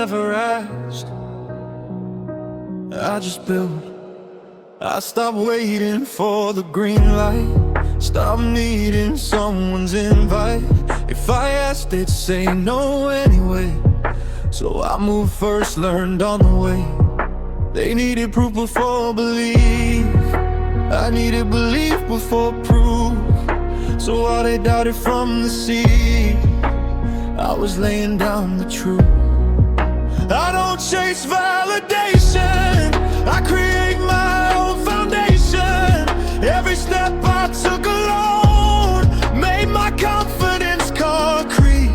never asked. I just built. I stopped waiting for the green light, stopped needing someone's invite. If I asked, they'd say no anyway. So I moved first, learned on the way. They needed proof before belief, I needed belief before proof. So while they doubted from the sea, I was laying down the truth. I don't chase validation, I create my own foundation. Every step I took alone made my confidence concrete.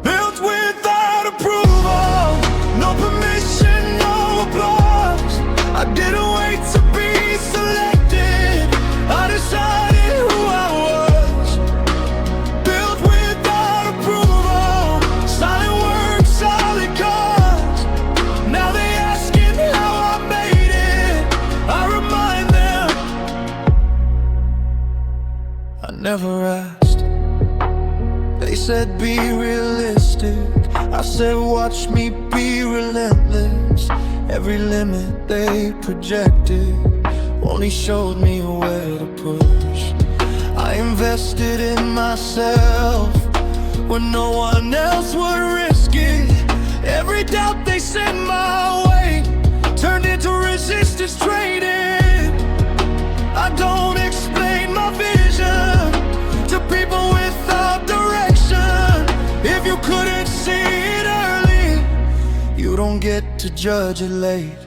Built without approval, no permission, no applause. I didn't wait to be selected, I decided who I was. Built without approval, solid work, solid cause. Now they asking how I made it, I remind them I never asked. They said be realistic, I said watch me be relentless. Every limit they projected only showed me where to push. I invested in myself when no one else would risk it. Every doubt they sent my way turned into resistance training. I don't explain my vision to people without direction. If you couldn't see it early, you don't get to judge it late.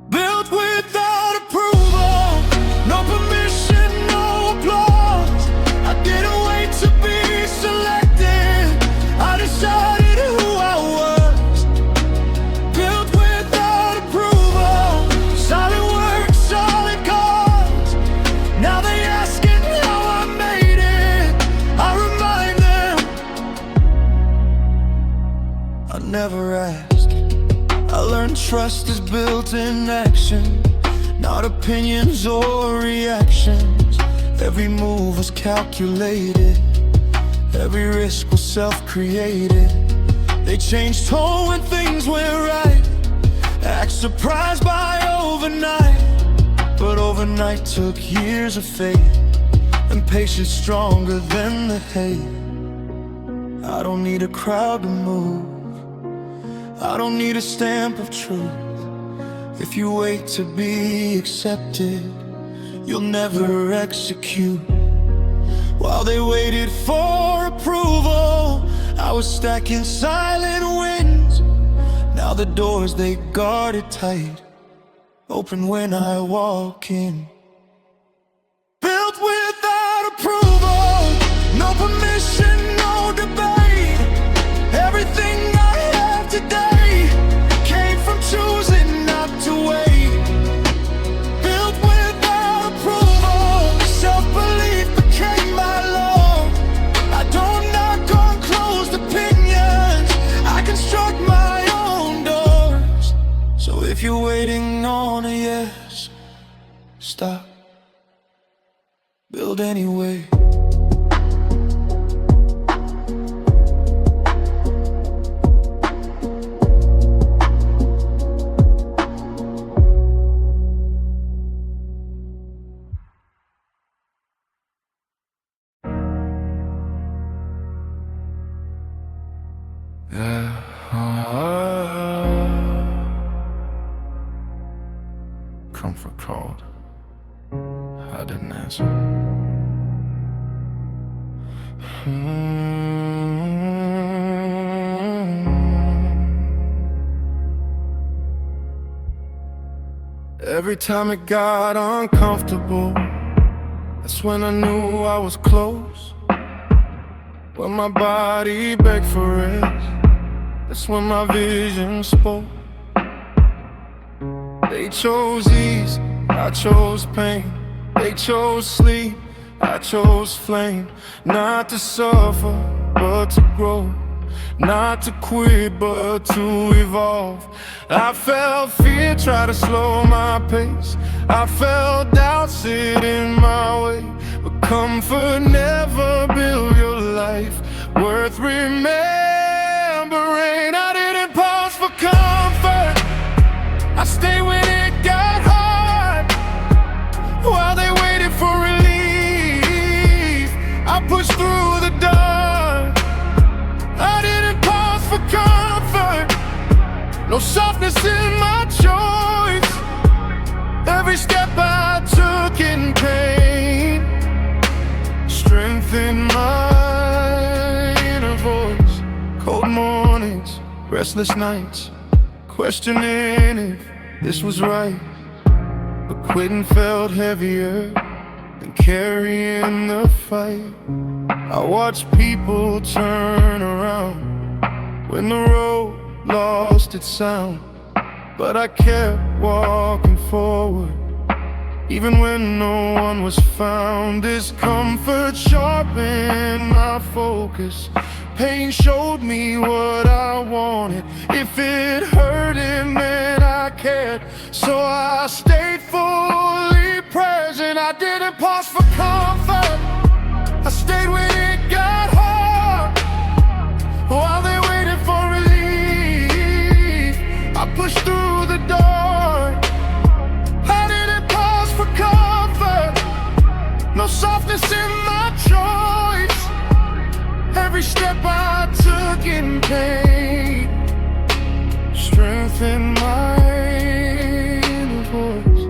Built without approval, no permission, no applause. I didn't wait to be selected, I decided who I was. Built without approval, solid work, solid cause. Now they asking how I made it, I remind them I never asked. I learned trust is built in action, not opinions or reactions. Every move was calculated, every risk was self-created. They changed tone when things went right, act surprised by overnight. But overnight took years of faith, and patience stronger than the hate. I don't need a crowd to move, I don't need a stamp of truth. If you wait to be accepted, you'll never execute. While they waited for approval, I was stacking silent wins. Now the doors they guarded tight open when I walk in. Built without approval, no permission, no debate. Everything I have today came from choosing not to wait. Built without approval, self-belief became my law. I don't knock on closed opinions, I construct my own doors. So if you're waiting on a yes, stop, build anyway. Comfort called, I didn't answer. Every time it got uncomfortable, that's when I knew I was close. When my body begged for rest, that's when my vision spoke. They chose ease, I chose pain. They chose sleep, I chose flame. Not to suffer, but to grow. Not to quit, but to evolve. I felt fear try to slow my pace. I felt doubt sit in my way. But comfort never built your life worth remembering. in my choice. Every step I took in pain. Strength in my inner voice. Cold mornings, restless nights, questioning if this was right. But quitting felt heavier than carrying the fight. I watched people turn around when the road lost its sound, but I kept walking forward, even when no one was found. Discomfort sharpened my focus. Pain showed me what I wanted. If it hurt, it meant I cared. So I stayed fully present. I didn't pause for comfort. I stayed when it got hard, while they waited for relief. I pushed through the door. I didn't pause for comfort. No softness in my choice. Every step I took in pain. Strength in my inner voice.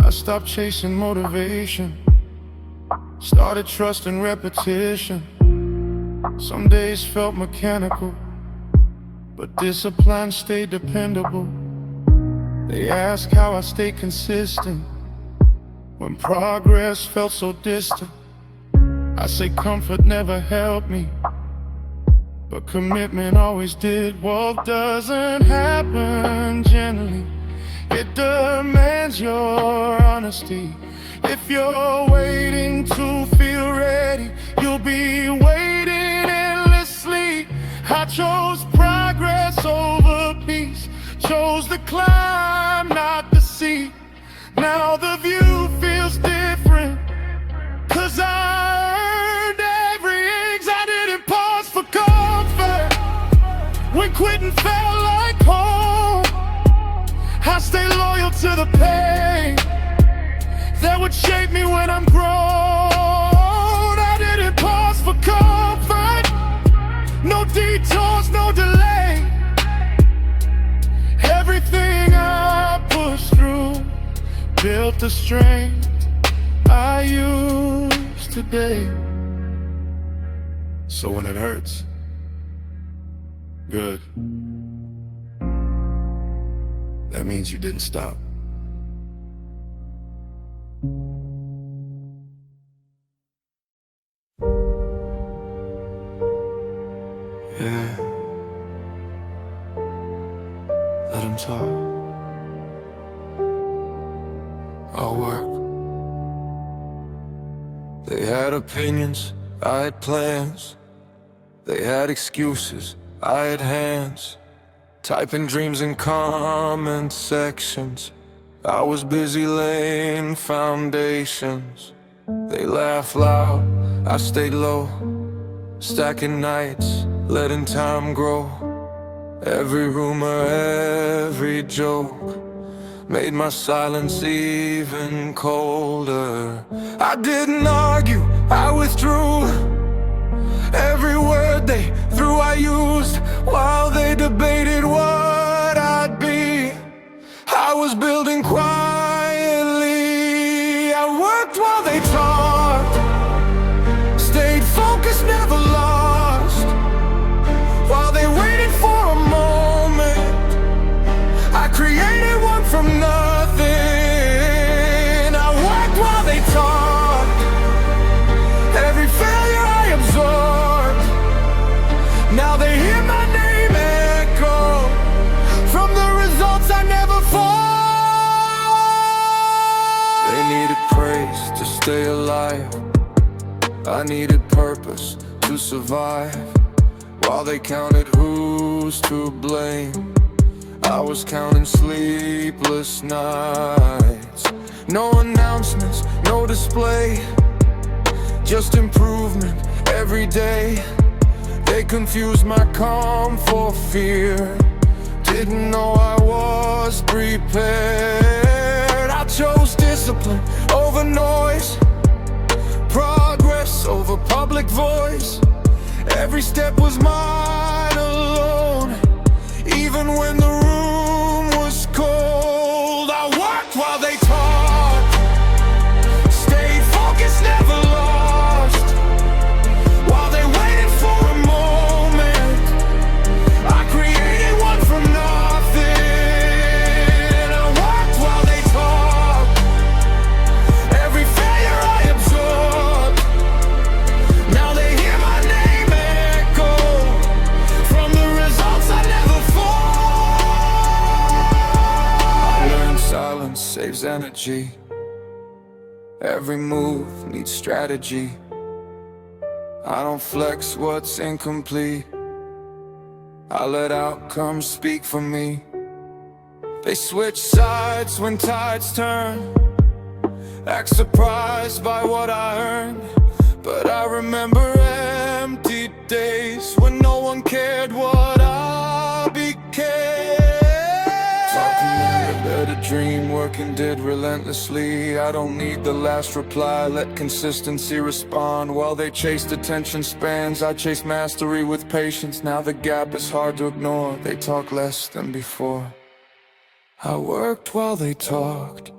I stopped chasing motivation, started trusting repetition. Some days felt mechanical, but discipline stayed dependable. They ask how I stay consistent when progress felt so distant. I say comfort never helped me, but commitment always did. Walk doesn't happen gently, it demands your honesty. If you're waiting to feel ready, you'll be waiting endlessly. I chose progress over peace, chose the climb, not the seat. Now the view feels different, 'cause I earned every inch. I didn't pause for comfort when quitting felt like home. I stay loyal to the pain that would shape me when I'm grown. I didn't pause for comfort, no detours, no delay. Everything I pushed through built the strength I use today. So when it hurts, good. That means you didn't stop. Yeah. Let him talk. I'll work. They had opinions, I had plans. They had excuses, I had hands. Typing dreams in comment sections. I was busy laying foundations. They laugh loud, I stayed low. Stacking nights, letting time grow. Every rumor, every joke made my silence even colder. I didn't argue, I withdrew. Every word they threw I used, while they debated what I'd be. I was building quietly. I worked while they talked, stayed focused, never lost. While they waited for a moment, I created one from nothing. I worked while they talked, every failure I absorbed. Now they hear my name echo from the results I never fought. They needed praise to stay alive, I needed purpose to survive. While they counted who's to blame, I was counting sleepless nights. No announcements, no display, just improvement every day. They confused my calm for fear, didn't know I was prepared. I chose discipline over noise, progress over public voice. Every step was mine alone, even when the room strategy. Every move needs strategy. I don't flex what's incomplete. I let outcomes speak for me. They switch sides when tides turn. Act surprised by what I earned. But I remember empty days when no one cared what I became. Talking in a better dream, working did relentlessly. I don't need the last reply, let consistency respond. While they chased attention spans, I chased mastery with patience. Now the gap is hard to ignore, they talk less than before. I worked while they talked,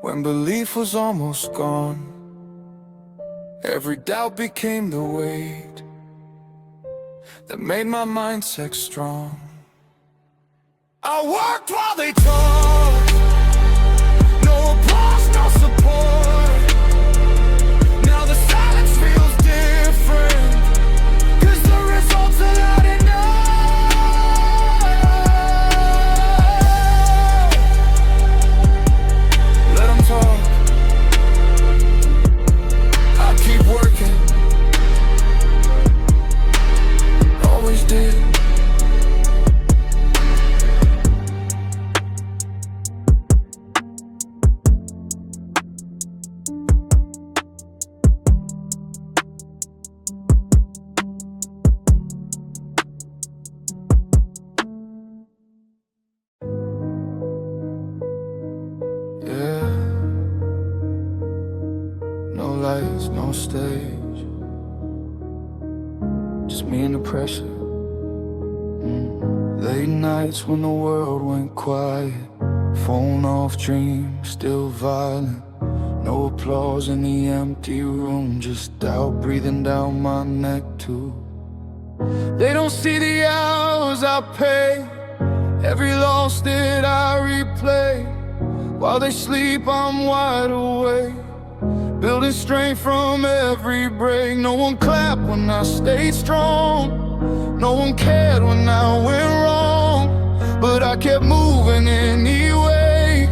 when belief was almost gone. Every doubt became the weight that made my mindset strong. I worked while they talked, no applause, no support. Now the silence feels different, 'cause the results are loud enough. Let them talk, I keep working, always did. Yeah, no lights, no stage, just me and the pressure. Late nights when the world went quiet, phone off, dreams still violent. No applause in the empty room, just doubt breathing down my neck too. They don't see the hours I pay, every loss that I replay. While they sleep, I'm wide awake, building strength from every break. No one clapped when I stayed strong, no one cared when I went wrong, but I kept moving anyway.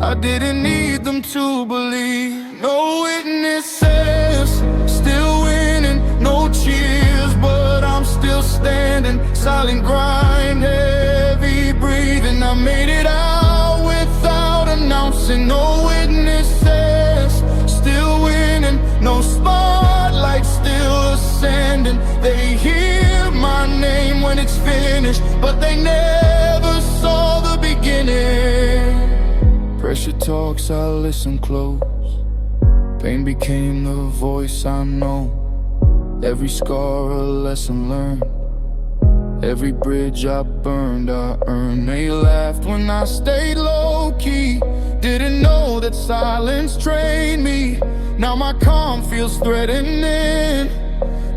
I didn't need them to believe. No witnesses, still winning, no cheers, but I'm still standing. Silent grind, heavy breathing. I made it out without announcing. No witnesses, still winning, no spotlight, still ascending. They hear my name when it's finished, but they never saw the beginning. Pressure talks, I listen close. Pain became the voice I know. Every scar a lesson learned, every bridge I burned I earned. They laughed when I stayed low-key, didn't know that silence trained me. Now my calm feels threatening,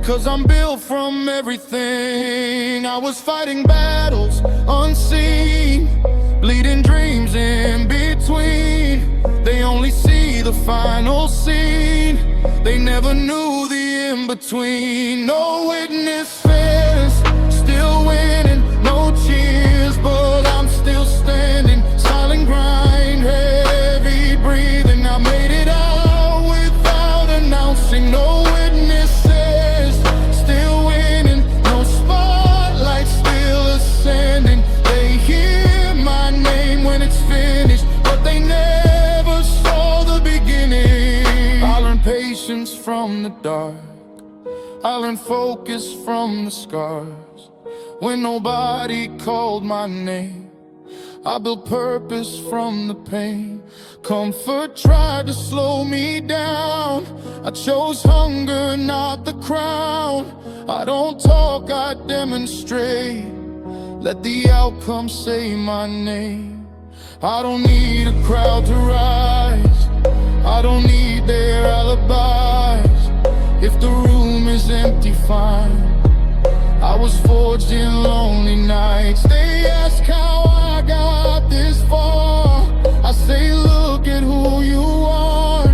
'cause I'm built from everything. I was fighting battles unseen, bleeding dreams in between. They only see the final scene, they never knew the in-between. No witnesses, still winning, no cheers, but I'm still standing. Silent grind, heavy breathing. I made it out without announcing. No witnesses, still winning, no spotlight, still ascending. They hear my name when it's finished, but they never saw the beginning. I learned patience from the dark, I learned focus from the scars. When nobody called my name, I built purpose from the pain. Comfort tried to slow me down, I chose hunger, not the crown. I don't talk, I demonstrate, let the outcome say my name. I don't need a crowd to rise, I don't need their alibis. If the room is empty, fine. I was forged in lonely nights. They ask how I got this far, I say look at who you are.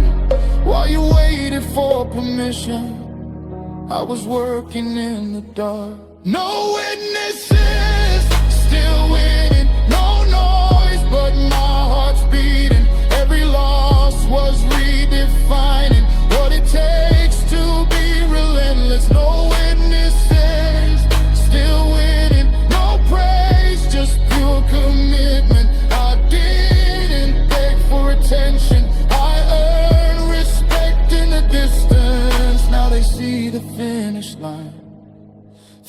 While you waited for permission, I was working in the dark. No witnesses, still winning, no noise, but my heart's beating.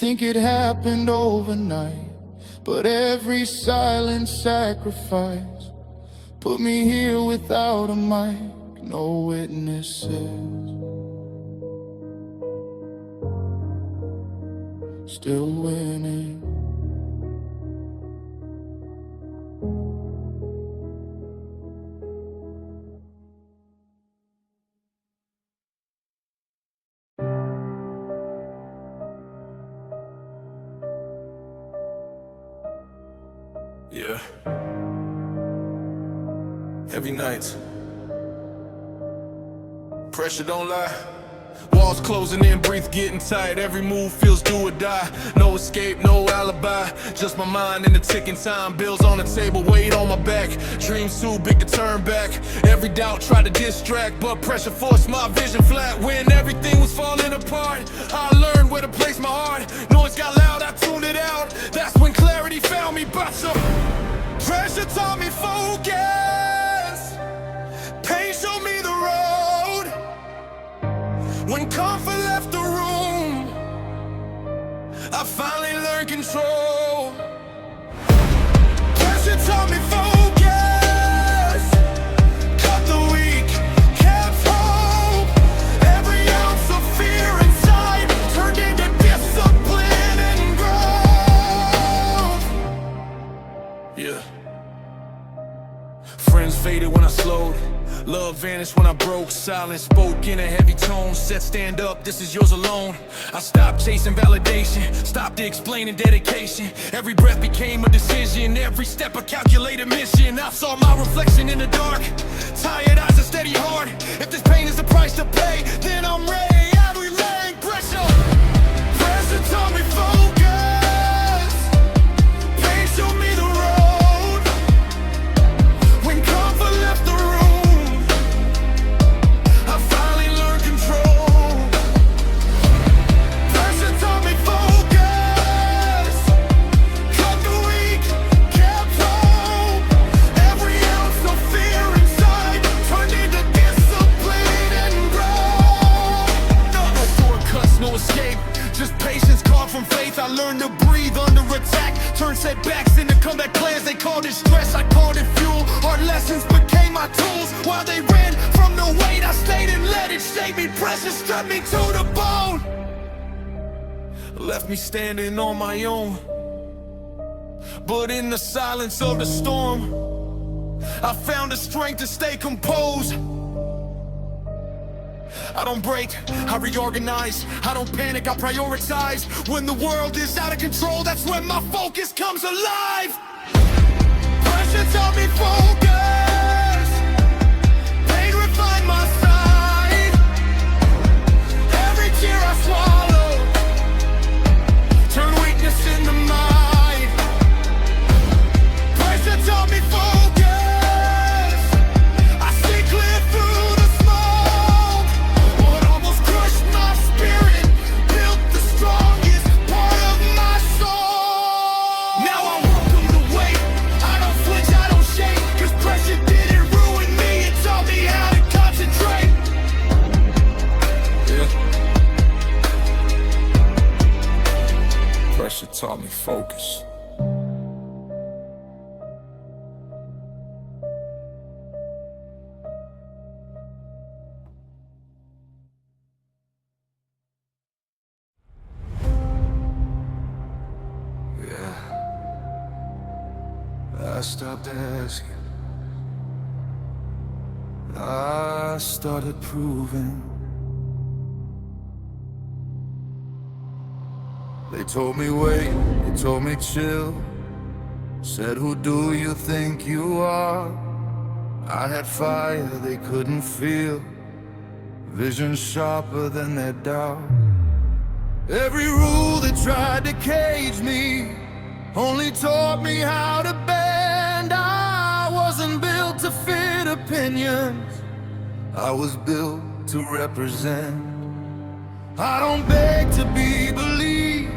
think it happened overnight, but every silent sacrifice put me here without a mic, no witnesses. Still winning. Yeah. Heavy nights. Pressure don't lie. Walls closing in, breath getting tight. Every move feels do or die. No escape, no alibi. Just my mind in the ticking time. Bills on the table, weight on my back. Dreams too big to turn back. Every doubt tried to distract, but pressure forced my vision flat. When everything was falling apart, I learned where to place my heart. Noise got loud, I tuned it out. That's when clarity found me. But so pressure taught me focus. Pain showed me the road. When comfort left the room, I finally learned control. Pressure taught me focus. Cut the weak, kept hope. Every ounce of fear inside turned into discipline and growth. Yeah. Friends faded when I slowed. Love vanished when I broke. Silence spoke in a heavy tone. Said stand up, this is yours alone. I stopped chasing validation, stopped explaining dedication. Every breath became a decision, every step a calculated mission. I saw my reflection in the dark. Tired eyes, a steady heart. If this pain is the price to pay, then I'm ready. Every leg pressure. Pressure taught me focus. Pain showed me the road. When comfort left the room, I learned to breathe under attack. Turn setbacks into comeback plans. They called it stress, I called it fuel. Hard lessons became my tools. While they ran from the weight, I stayed and let it shape me. Pressure stripped me to the bone, left me standing on my own. But in the silence of the storm, I found the strength to stay composed. I don't break, I reorganize. I don't panic, I prioritize. When the world is out of control, that's when my focus comes alive. Pressure taught me focus. Pain refined my sight. Every tear I swallow turn weakness into might. Pressure taught me focus. Pressure taught me focus. Yeah, I stopped asking. I started proving. They told me wait, they told me chill. Said who do you think you are? I had fire they couldn't feel. Vision sharper than their doubt. Every rule that tried to cage me only taught me how to bend. I wasn't built to fit opinions, I was built to represent. I don't beg to be believed,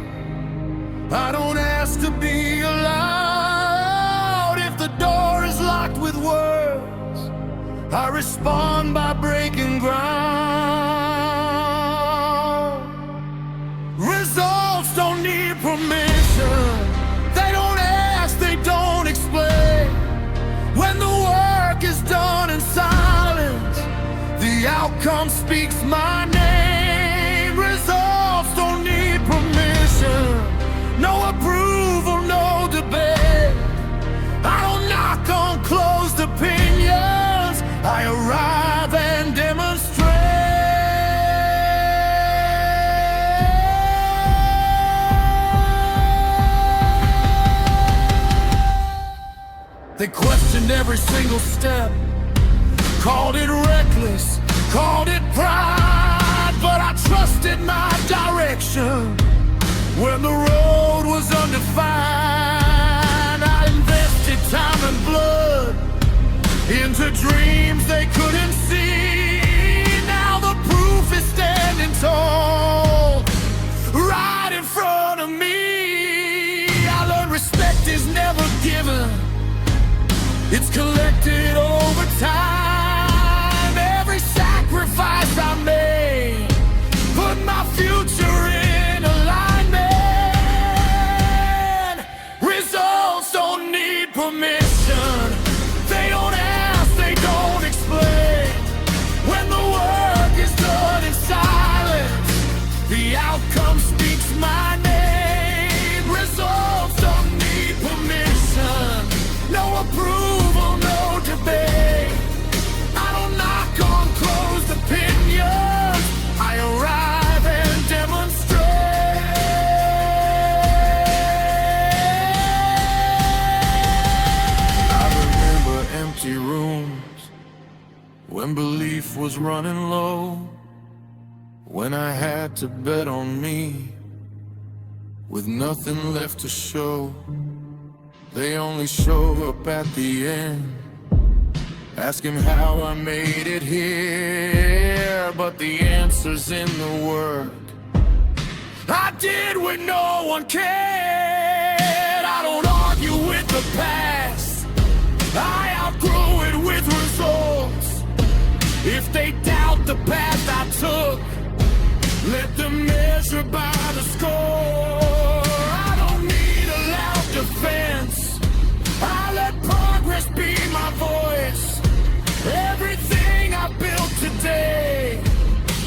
I don't ask to be allowed. If the door is locked with words, I respond by breaking ground. Results don't need outcome speaks my name. Results don't need permission, no approval, no debate. I don't knock on closed opinions, I arrive and demonstrate. They questioned every single step, called it reckless, called it pride, but I trusted my direction. When the road was undefined, I invested time and blood into dreams they couldn't see. Now the proof is standing tall, right in front of me. I learned respect is never given, it's collected over time. Every sacrifice I made put my future in alignment. Results don't need permission, they don't ask, they don't explain. When the work is done in silence, the outcome speaks my name. Results don't need permission, no approval, no debate. I don't knock on closed opinions, I arrive and demonstrate. I remember empty rooms, when belief was running low, when I had to bet on me, with nothing left to show. They only show up at the end, asking how I made it here, but the answer's in the work I did when no one cared. I don't argue with the past, I outgrow it with results. If they doubt the path I took, let them measure by the score. I don't need a loud defense, I let progress be my voice. Everything I built today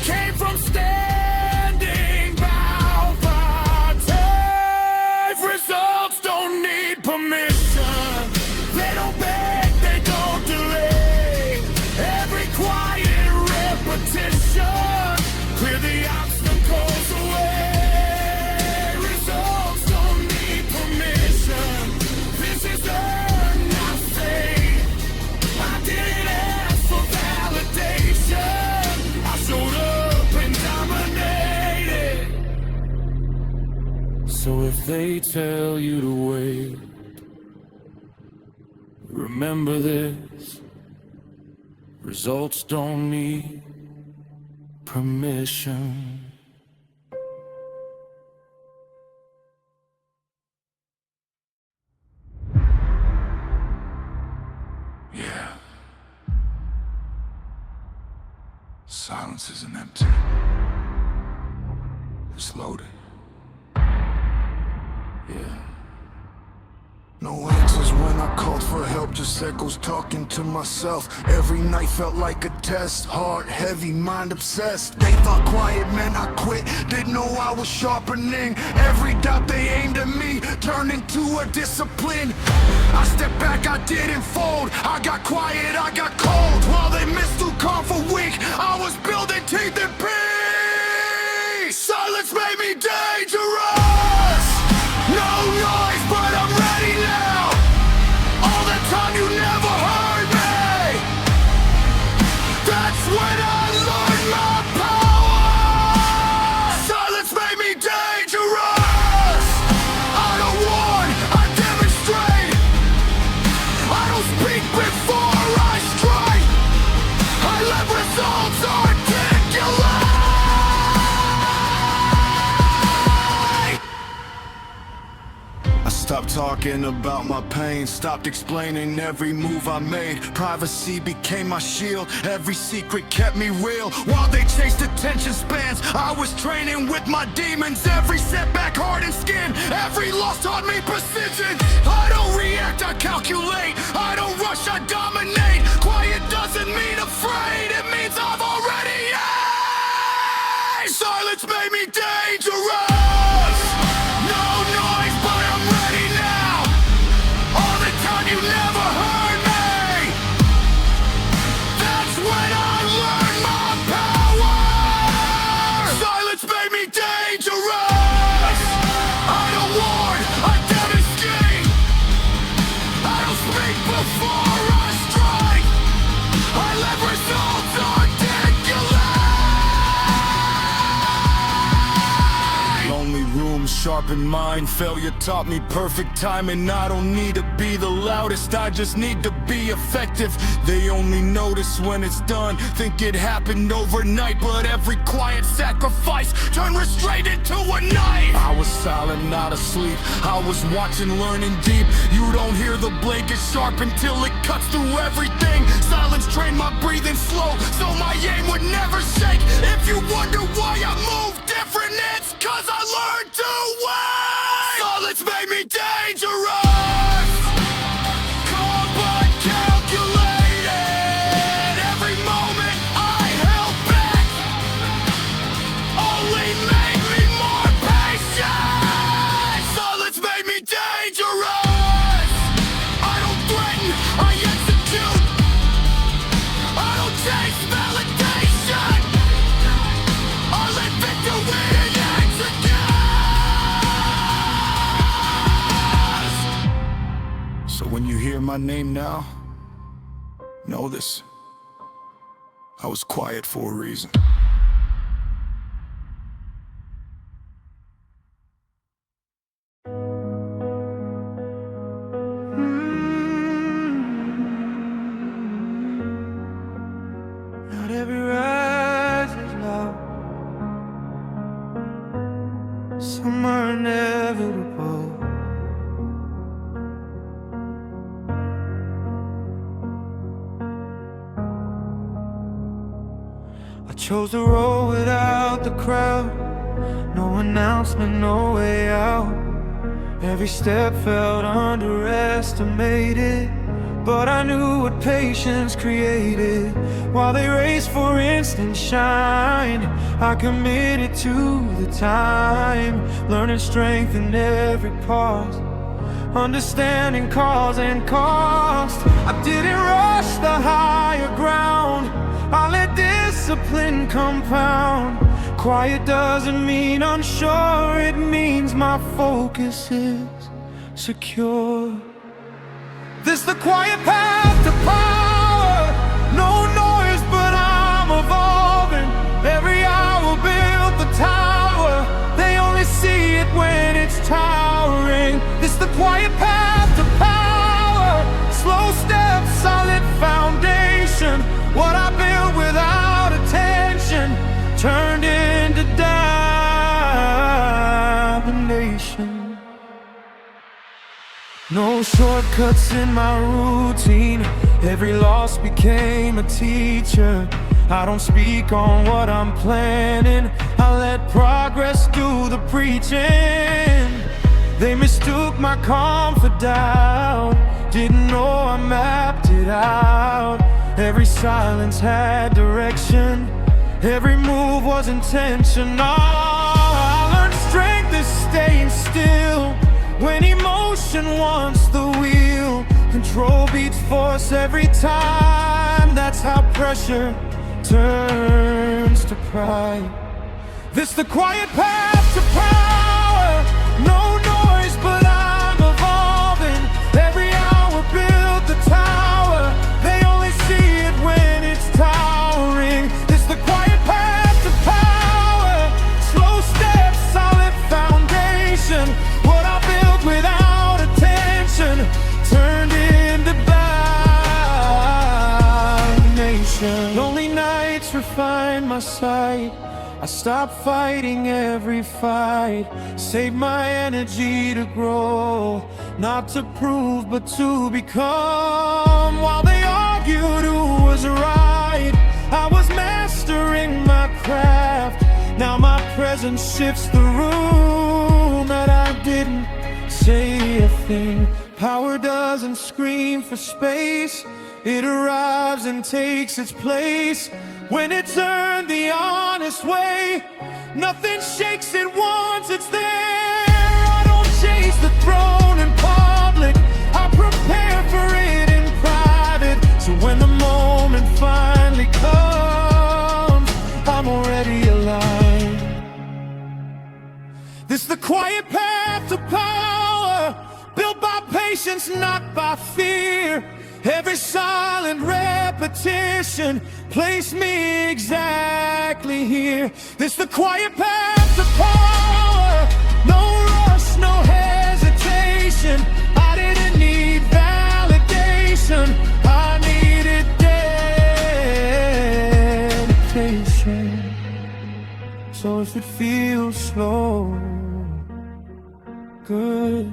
came from standing bound by tape. Results don't need permission, they don't beg, they don't delay. Every quiet repetition clear the obstacles away. Results don't need permission, this is earned, not fate. I didn't ask for validation, I showed up and dominated. So if they tell you to wait, remember this: results don't need permission. Yeah. Silence isn't empty. It's loaded. Yeah. No answers when I called for help, just echoes talking to myself. Every night felt like a test, heart heavy, mind obsessed. They thought quiet meant I quit, didn't know I was sharpening. Every doubt they aimed at me turned into a discipline. I stepped back, I didn't fold, I got quiet, I got cold. While they mistook calm for weak, I was building teeth and peace. Silence made me dangerous, no noise but I'm ready now. All the time you never heard me, that's when I learned my power. Silence made me dangerous, I don't warn, I demonstrate. I don't speak before I strike, I let results articulate. Stopped talking about my pain, stopped explaining every move I made. Privacy became my shield, every secret kept me real. While they chased attention spans, I was training with my demons. Every setback hardened skin, every loss taught me precision. I don't react, I calculate, I don't rush, I dominate. Quiet doesn't mean afraid, it means I've already open mind. Failure taught me perfect timing. I don't need to be the loudest, I just need to be effective. They only notice when it's done, think it happened overnight, but every quiet sacrifice turned restraint into a knife. I was silent, not asleep, I was watching, learning deep. You don't hear the blade get sharp until it cuts through everything. Silence trained my breathing slow, so my aim would never shake. If you wonder why I move different, it's 'cause I learned to wait. Silence made me dangerous, calm but calculated. Every moment I held back only made me more patient. Silence made me dangerous. I don't threaten, I execute. I don't chase validation, I let victory execute. So when you hear my name now, know this: I was quiet for a reason. Not every rise is loud, some are inevitable. I chose to roll without the crowd, no announcement, no way out. Every step felt underestimated, but I knew what patience created. While they raced for instant shine, I committed to the time, learning strength in every pause, understanding cause and cost. I didn't rush the higher ground, I let discipline compound. Quiet doesn't mean unsure, it means my focus is secure. This the quiet path to power, no noise but I'm evolving. Every hour built the tower, they only see it when it's towering. This the quiet path to power, slow steps, solid foundation. What I built without attention turned into domination. No shortcuts in my routine, every loss became a teacher. I don't speak on what I'm planning, I let progress do the preaching. They mistook my comfort doubt, didn't know I mapped it out. Every silence had direction, every move was intentional. I learned strength is staying still when emotion wants the wheel. Control beats force every time, that's how pressure turns to pride. This the quiet path to power, no noise but I'm evolving. Every hour built the tower, they only see it when it's towering. This the quiet path to power, slow steps, solid foundation. What I built without attention turned into domination. Lonely nights refined my sight, I stopped fighting every fight, saved my energy to grow, not to prove but to become. While they argued who was right, I was mastering my craft. Now my presence shifts the room, that I didn't say a thing. Power doesn't scream for space, it arrives and takes its place. When it's earned the honest way, nothing shakes it once it's there. I don't chase the throne in public, I prepare for it in private. So when the moment finally comes, I'm already alive. This the quiet path to power, built by patience, not by fear. Every silent repetition placed me exactly here. This the quiet path to power, no rush motion. So if it feels slow, good,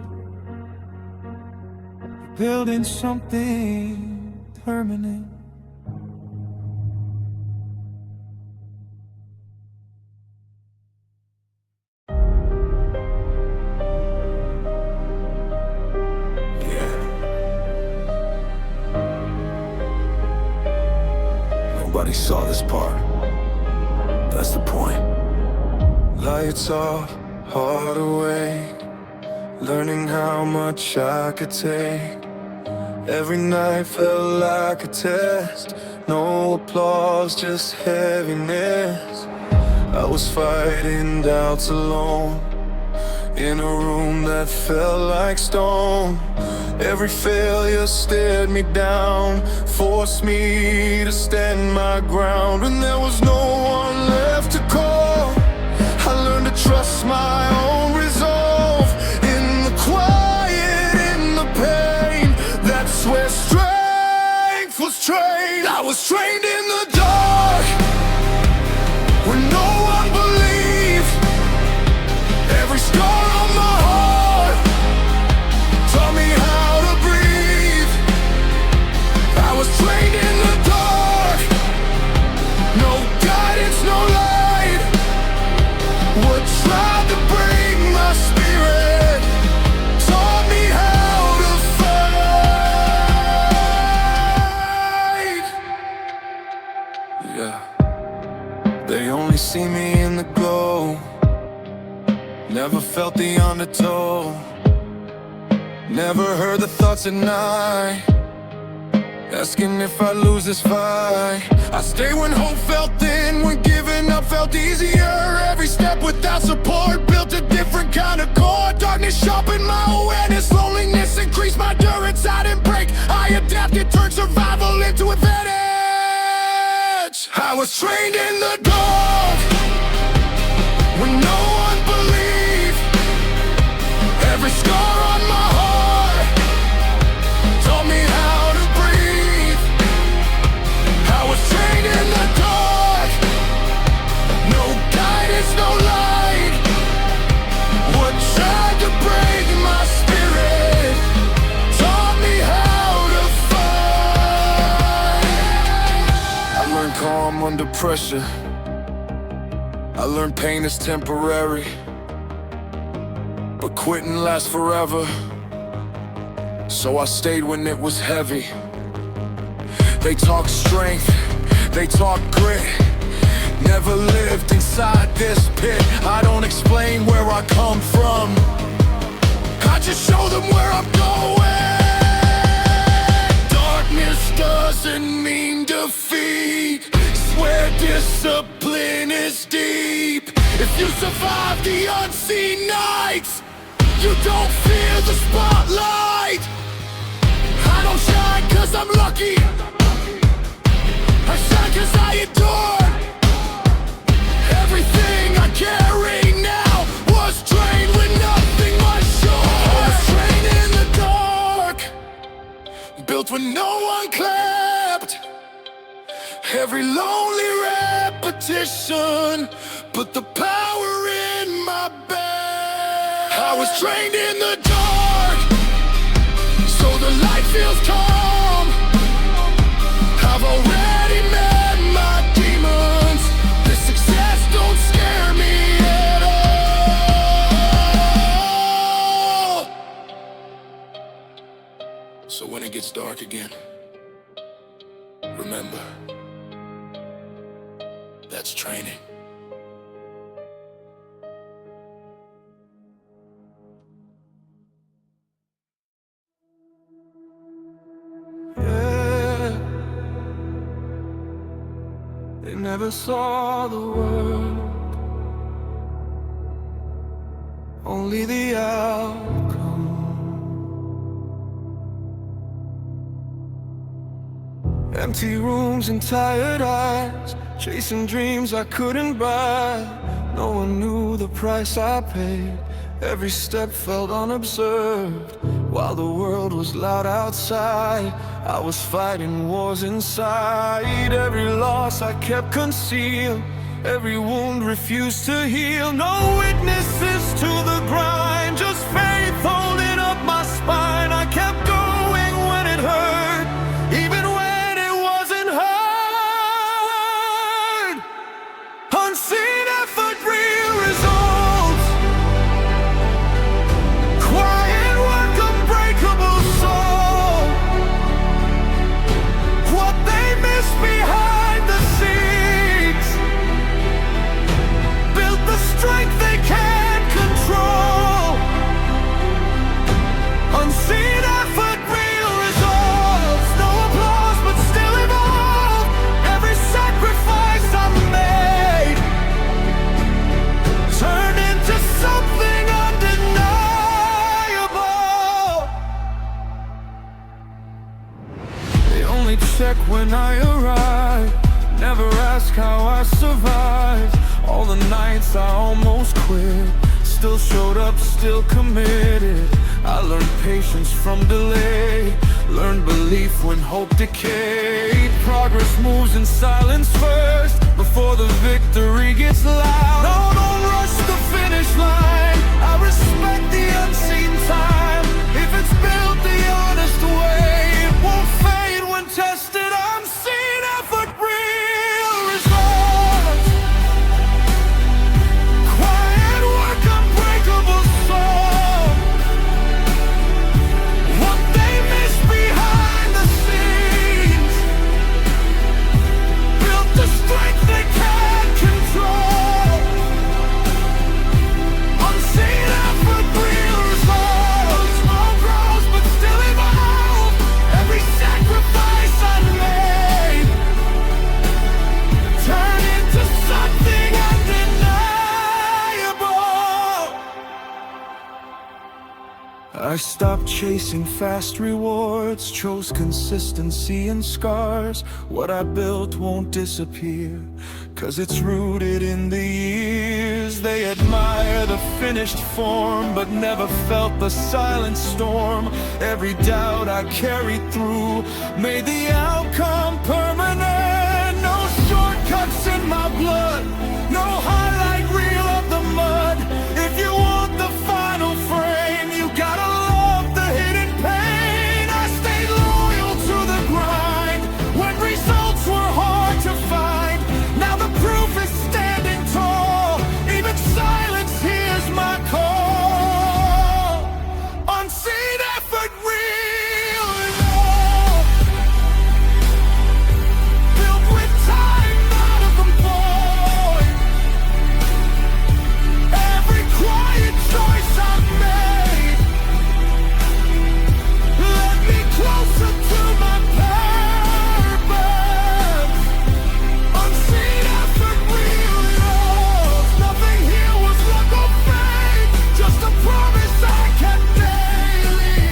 building something permanent. Nobody saw this part. That's the point. Lights off, heart awake, learning how much I could take. Every night felt like a test. No applause, just heaviness. I was fighting doubts alone, in a room that felt like stone. Every failure stared me down, forced me to stand my ground. When there was no one left to call, I learned to trust my own resolve. In the quiet, in the pain, that's where strength was trained. I was trained in the dark, when no one believed. Every scar on my heart taught me how to breathe. I was trained in the dark, no guidance, no light. What tried to break my spirit taught me how to fight. Yeah, they only see me in the glow, never felt the undertow, never heard the thoughts at night, asking if I lose this fight. I stay when hope felt thin, when giving up felt easier. Every step without support built a different kind of core. Darkness sharpened my awareness, loneliness increased my endurance. I didn't break, I adapted, turned survival into advantage. I was trained in the dark, when no one believed. Every scar on my heart taught me how to breathe. I was trained in the dark, no guidance, no light. What tried to break my spirit taught me how to fight. I learned calm under pressure, I learned pain is temporary, but quitting lasts forever. So I stayed when it was heavy. They talk strength, they talk grit, never lived inside this pit. I don't explain where I come from, I just show them where I'm going. Darkness doesn't mean defeat, swear discipline is deep. If you survive the unseen nights, you don't fear the spotlight. I don't shine cause I'm lucky, I shine cause I endure. Everything I carry now was trained when nothing was sure. I was trained in the dark, built when no one clapped. Every lonely repetition put the power in my back. I was trained in the dark, so the light feels calm. I've already met my demons, this success don't scare me at all. So when it gets dark again, remember, that's training. Yeah, they never saw the world, only the outcome. Empty rooms and tired eyes, chasing dreams I couldn't buy. No one knew the price I paid. Every step felt unobserved, While the world was loud outside, I was fighting wars inside. Every loss I kept concealed, every wound refused to heal. No witnesses to the grind, just faith holding up my spine. I kept going when it hurt, even when it wasn't heard. Unseen effort, real results. Quiet work, unbreakable soul. What they miss behind the scenes built the strength they can't control. Unseen effort, real results. No applause, but still evolve. Every sacrifice I made turned into something undeniable. They only check when I arrive, never ask how I survived. All the nights I almost quit, still showed up, still committed. I learned patience from delay, learned belief when hope decayed. Progress moves in silence first, before the victory gets loud. No, don't rush the finish line, I respect the unseen time. If it's built the honest way, it won't fade when tested. Unseen effort, real results. Quiet work, unbreakable soul. What they miss behind the scenes built the strength they can't control. Unseen effort, real results. Small grows but still evolve. Every sacrifice I made turned into something undeniable. I stopped chasing fast rewards, chose consistency and scars. What I built won't disappear, 'cause it's rooted in the years. They admire the finished form, but never felt the silent storm. Every doubt I carried through made the outcome permanent. No shortcuts in my blood, no highlight reel of the mud. If you want the final frame, you gotta love the hidden pain. I stayed loyal to the grind when results were hard to find. Now the proof is standing tall, even silence hears my call. Unseen effort, real evolve. Built with time, not of the void. Every quiet choice I've made led me closer to my purpose. Unseen effort, real results. Nothing here was luck or fate, just a promise I kept daily.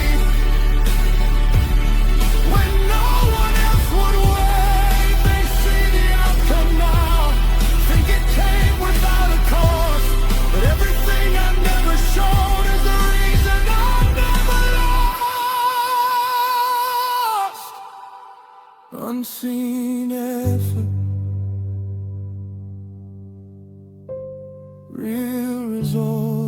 When no one else would wait, they see the outcome now. Think it came without a cost, but everything I never showed is the reason I never lost. Unseen effort, real results.